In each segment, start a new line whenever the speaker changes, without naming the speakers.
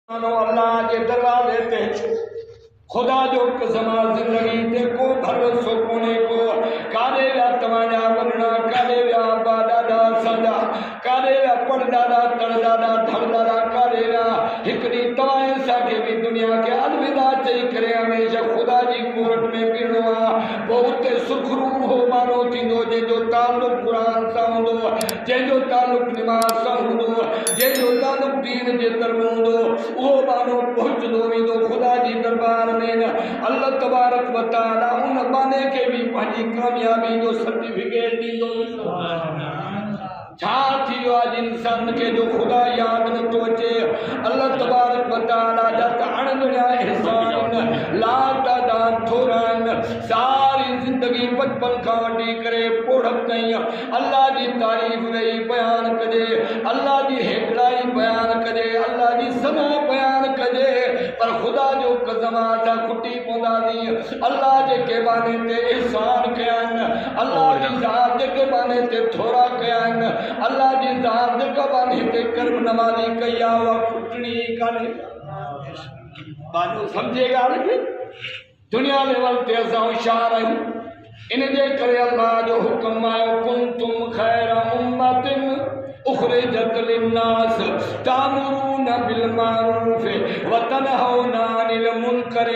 मानो अल्लाह के दरवाजे ते खुदा जो कसम जिंदगी ते को भरोसो कोने को काले या तमाजा बनना काले या बादादा सदा काले या पड़दादा तड़दादा धड़दादा काले या हिकड़ी तवाए साके भी दुनिया के अलविदा चई करे हमेशा खुदा जी कोर्ट में पीणो बहुत सुखरू हो मानो थींदो जे जो ताल्लुक कुरान सां हूंदो जे जो ताल्लुक नमाज सां हूंदो जे जो ताल्लुक दीन जे तरफ हूंदो उहो मानो पहुंचदो वेंदो खुदा जी दरबार में अल्लाह तबारक व तआला उन बाने के भी पंहिंजी कामयाबी जो सर्टिफिकेट दींदो। छा थी वियो आहे इंसान के जो खुदा याद नथो अचे अल्लाह तबारक व तआला जा त अणगणिया एहसान ला तादाद थोरा आहिनि। सारी जिंदगी बचपन खां वठी करे पोढ़प ताईं अल्लाह जी तारीफ़ वेही बयान कजे अल्लाह जी हेकड़ाई बयान कजे अल्लाह जी सना बयान कजे पर खुदा जो कसम असां खुटी पवंदासीं। अल्लाह जे के बाने ते एहसान कया आहिनि अल्लाह जी ज़ात जे के बाने ते थोरा कया आहिनि अल्लाह जी ज़ात जे के बाने ते कर्म नवाज़ी कई आहे उहा खुटणी कान्हे। बानो सम्झे ॻाल्हि खे दुनिया लेवल ते असां होशियार आहियूं इन जे करे अल्लाह जो हुक्म आयो कुंतुम खैरा उम्मतिन उखरिजत लिन्नास तामुरूना बिल मारूफ व तनहौना अनिल मुनकर।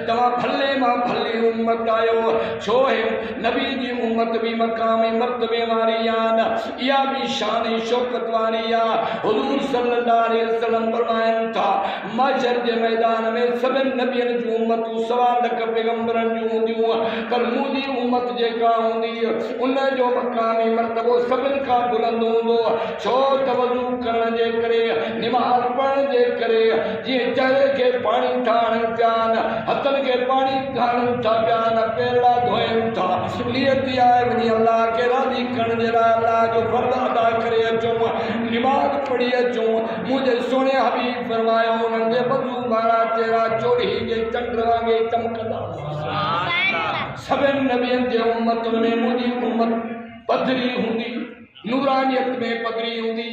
तव्हां भले मां भली उम्मत आयो छो है नबी जी उम्मत भी मकाम मर्तबे वारी आन इहा भी शान शौकत वारी आ। हुजूर सल्लल्लाहु अलैहि वसल्लम फरमायनि था महशर जे मैदान में सभिनि नबियनि जूं उम्मतूं सवा लख पैगंबरनि जूं हूंदियूं पर मुंहिंजी उम्मत जेका हूंदी उन जो मकामी मर्तबो सभिनि खां बुलंद हूंदो छो त वज़ू करण जे करे नमाज़ पढ़ण जे करे जीअं चेहरे खे पाणी ठाहिण पिया हथनि खे पाणी ठाहिण था पिया पेरड़ा धोइनि था नियत आहे वञी अल्लाह खे राज़ी करण जे लाइ अल्लाह जो फर्ज़ अदा करे अचूं नमाज़ पढ़ी अचूं। मुंहिंजे सोणे हबीब फरमायो उन्हनि जे वज़ू वारा चेहरा चोरी जे चंड वांगुरु चमकंदा। सभिनि नबियनि जे उम्मतुनि में मुंहिंजी उम्मत पधरी हूंदी नूरानियत में पदरी हूंदी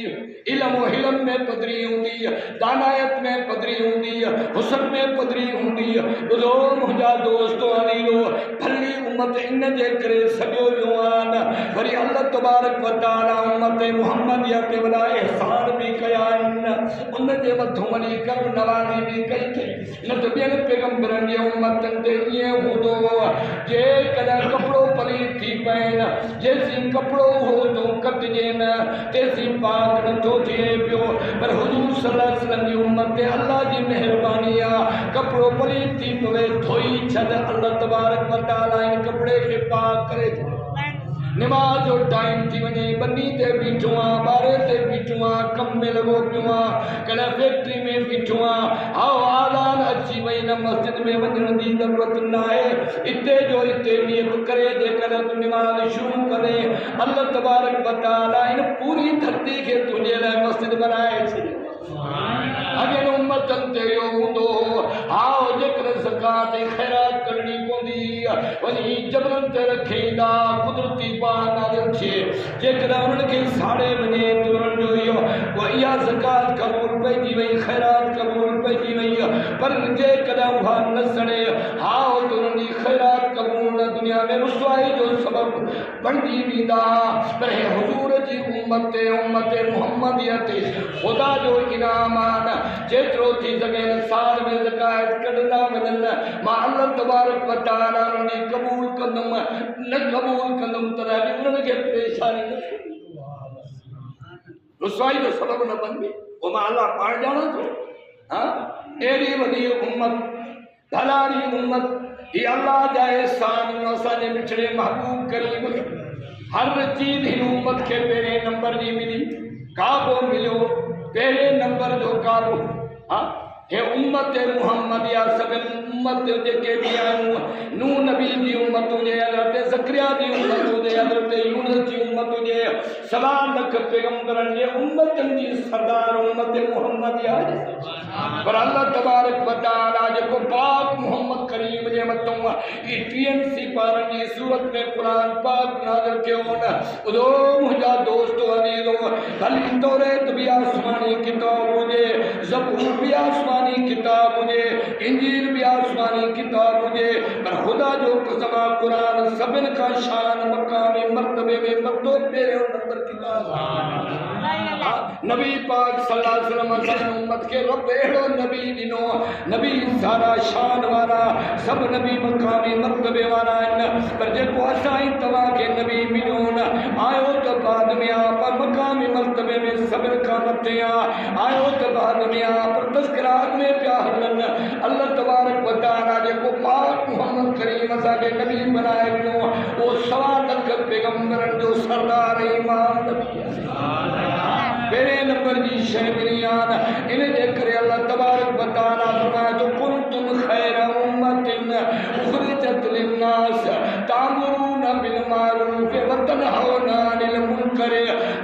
इल्म हिलम में पदरी हूंदी दानायत में पदरी हूंदी हुस्न में पदरी हूंदी। ॿुधो मुंहिंजा दोस्तो अनीलो भली उम्मत इन जे करे सॼो वियो आहिनि वरी अल्लाह तबारक व तआला उम्मत मुहम्मदिया ते वॾा एहसान बि कया आहिनि उन जे मथां वञी कर्म नवाज़ी बि कई अथई। न त ॿियनि पैगंबरनि जे उम्मतनि ते ईअं हूंदो जेकॾहिं कपिड़ो पलीत थी पएनि जेसीं कपिड़ो हो तो कटिजे न तेसीं पाक नथो थिए पियो पर हुजूर सल्लल्लाहु अलैहि वसल्लम जी उम्मत ते अल्लाह जी महिरबानी आहे कपिड़ो पलीत थी पवे धोई छॾ अल्लाह तबारक व तआला इन कपिड़े खे पाक करे नमाज जो टाइम थी वञे बनी ते बीठो आहे ॿारे ते बीठो आहे कम में लॻो पियो आहे कॾहिं फैक्ट्री में बीठो आहे आओ आज़ान अची वई न मस्जिद में वञण जी ज़रूरत न आहे हिते जो हिते नियत करे जेकॾहिं तूं नमाज शुरू करे अल्लाह तबारक व तआला इन पूरी धरती खे तुंहिंजे लाइ मस्जिद बनाए छॾियो। अॻियनि उम्मतनि ते इहो हूंदो आओ जेकॾहिं ज़कात ऐं ख़ैरात करणी पवंदी वञी जबलनि ते रखी ईंदा कुदरती पाण नाज़िल थिए जेकॾहिं उन्हनि खे साड़े वञे त उन्हनि जो इहो इहा ज़कात क़बूल पइजी वई ख़ैरात क़बूल पइजी वई पर जेकॾहिं उहा न सड़े हाओ त उन्हनि जी ख़ैरात क़बूल न दुनिया में रुसवाई जो सबबु बणिजी वेंदा पर हुजूर जी उम्मत मुहम्मदिया ते ख़ुदा जो इनाम आहे जेतिरो थी सघे साल में ज़कात कढंदा वञनि मां अल्लाह तबारक व तआला उन्हनि जी क़बूल कंदुमि न क़बूल कंदुमि तॾहिं बि उन्हनि खे परेशानी न रुसवाई जो सबबु न बणिजे पोइ मां अल्लाह पाण ॼाणा थो। हाँ अहिड़ी वॾी उम्मत भलारी उम्मत ही अल्लाह जा एहसान असांजे मिठड़े महबूब करीम हर चीज़ हिन उम्मत खे पहिरें नंबर जी मिली काबो मिलियो पहिरें नंबर जो काबो। हाँ हे उम्मत मुहम्मदिया सभिनि उम्मत जेके बि आहियूं नूह नबी जी उम्मत हुजे हज़रत ज़करिया जी उम्मत हुजे हज़रत यूनुस जी उम्मत हुजे सवा लख पैगंबरनि जे उम्मतनि जी सरदार उम्मत मुहम्मदिया पर अल्लाह तबारक व तआला जेको पाक मोहम्मद करीम जे मतों ई टीएमसी पारन जी सूरत में कुरान पाक नाज़िल कयो न उदो मुंहिंजा दोस्तो अजीजो भली तौरेत भी आसमानी किताब हुजे ज़बूर भी आसमानी किताब हुजे इंजील भी आसमानी किताब हुजे पर खुदा जो कसम कुरान सभिनि खां शान मकाम मर्तबे में मतो पहिरियों नंबर किताब नबी पाक सल्लल्लाहु अलैहि वसल्लम असां उम्मत के रब एड़ो नबी दिनो नबी सारा शान वाला सब नबी मकामी मर्तबे वाला पर जेको असां तवा के नबी मिलो न आयो तो बाद में आप मकामी मर्तबे में सबर का मथे आयो तो बाद में आप तस्करात में प्यार हलन अल्लाह तबारक व तआला जेको पाक मोहम्मद करीम असां के नबी बनाए दिनो वो सवा लख पैगंबरन जो सरदार इमाम नबी पहले नंबर जी शहरियान इन्हें देखकर अल्लाह तबारक व तआला फरमाया तो कुंतुम खैरा उम्मतिन उखरिजत लिन्नास तामुरून बिल मारूफ व तनहौना अनिल मुनकर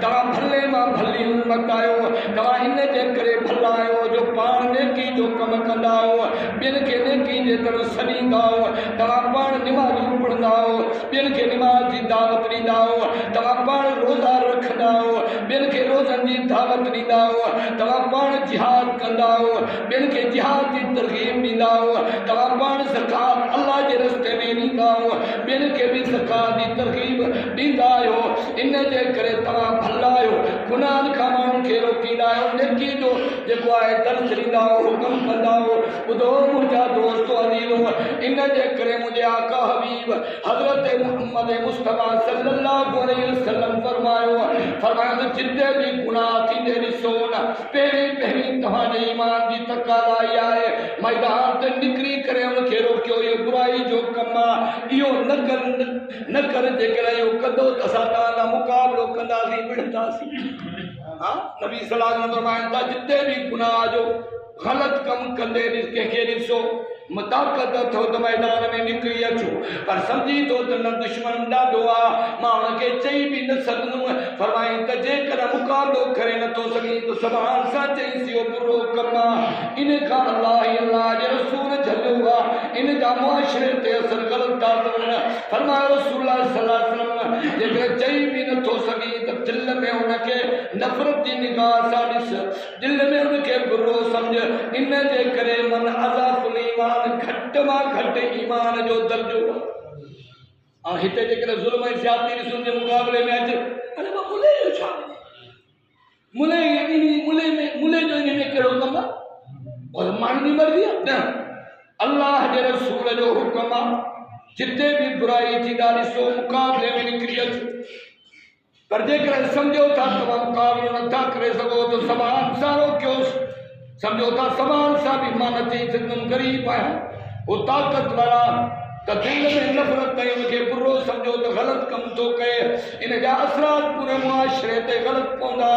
ता भले मां भली उम्मत आयो ता इन जे करे भलायो जो पाण नेकी जो कम कंदा हो बिन के नेकी जे तरफ सनींदा हो ता पाण नमाज़ पढ़ंदा हो बिन के नमाज जी दावत ॾींदा हो ता पाण रोज़ा रखंदा हो बिन के रोज़न जी दावत ॾींदा हो तव्हां पाण जिहाद कंदा हो ॿियनि खे जिहाद जी तरगीब ॾींदा हो तव्हां पाण ज़कात अल्लाह जे रस्ते में ॾींदा हो ॿियनि खे बि ज़कात जी तरगीब ॾींदा आहियो इन जे करे तव्हां भला आहियो गुनाहनि खां माण्हुनि खे रोकींदा आहियो नेकी जो जेको आहे दर्स ॾींदा हो हुकुम कंदा हो ॿुधो मुंहिंजा दोस्त अजीज़ो इन जे करे मुंहिंजे आका हबीब हज़रत मुहम्मद मुस्तफ़ा सल्लल्लाहु अलैहि वसल्लम फरमायो जिते भी गुनाह थींदे ॾिसो न पहिरीं पहिरीं तव्हांजे ईमान जी तकालाई आहे मैदान ते निकिरी करे उनखे रोकियो इहो बुराई जो कमु आहे इहो न कर जेकॾहिं इहो कंदो त असां तव्हां सां मुक़ाबिलो कंदासीं विढ़ंदासीं हा नबी सल्लल्लाहु अलैहि वसल्लम फरमाइनि था जिते भी गुनाह जो ग़लति कमु कंदे कंहिंखे ॾिसो ताक़त अथव त मैदान में निकिरी अचो पर सम्झी थो त न दुश्मन ॾाढो आहे मां हुनखे चई बि न सघंदुमि फरमाई त जेकॾहिं मुक़ाबिलो करे नथो सघीं त ज़बान सां चईसि इहो बुरो कमु आहे इन खां अल्लाह जे रसूल झलियो आहे इन जा मुआशिरे ते असर ग़लति था थियनि फरमायो रसूल सल्लल्लाहु अलैहि वसल्लम जेकॾहिं चई बि नथो सघीं त दिलि में हुनखे नफ़रत जी निगाह सां ॾिस दिलि में हुनखे बुरो सम्झ इन जे करे मन अज़ाफ़ुल ईमान घट मां घटि ईमान जो दर्जो ऐं हिते जेकॾहिं ज़ुल्म ऐं ज़्यादती ॾिसूं जे मुक़ाबले में अचे अरे मां मुले जो छा मुले जो इन में कहिड़ो कमु आहे और माण्हुनि जी मर्ज़ी आहे न अल्लाह जे रसूल जो हुकुम आहे जिते भी बुराई थींदा ॾिसो मुक़ाबले में निकिरी अचो पर जेकॾहिं सम्झो था तव्हां मुक़ाबिलो नथा करे सघो त ज़बान सां रोकियोसि समझो था सवाल सा भी मां न चई सघंदुमि ग़रीब आहियां वो ताक़त वारा त दिल में नफ़रत ऐं उनखे बुरो सम्झो त ग़लति कमु थो कए इन जा असरात पूरे मुआशिरे ते ग़लति पवंदा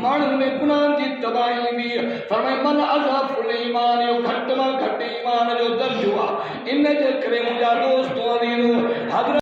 माण्हुनि में गुनाहनि जी तबाही ईंदी फरमाए मन अज़ाफ़ुल ईमान इहो घटि मां घटि ईमान जो दर्जो आहे इन जे करे मुंहिंजा दोस्त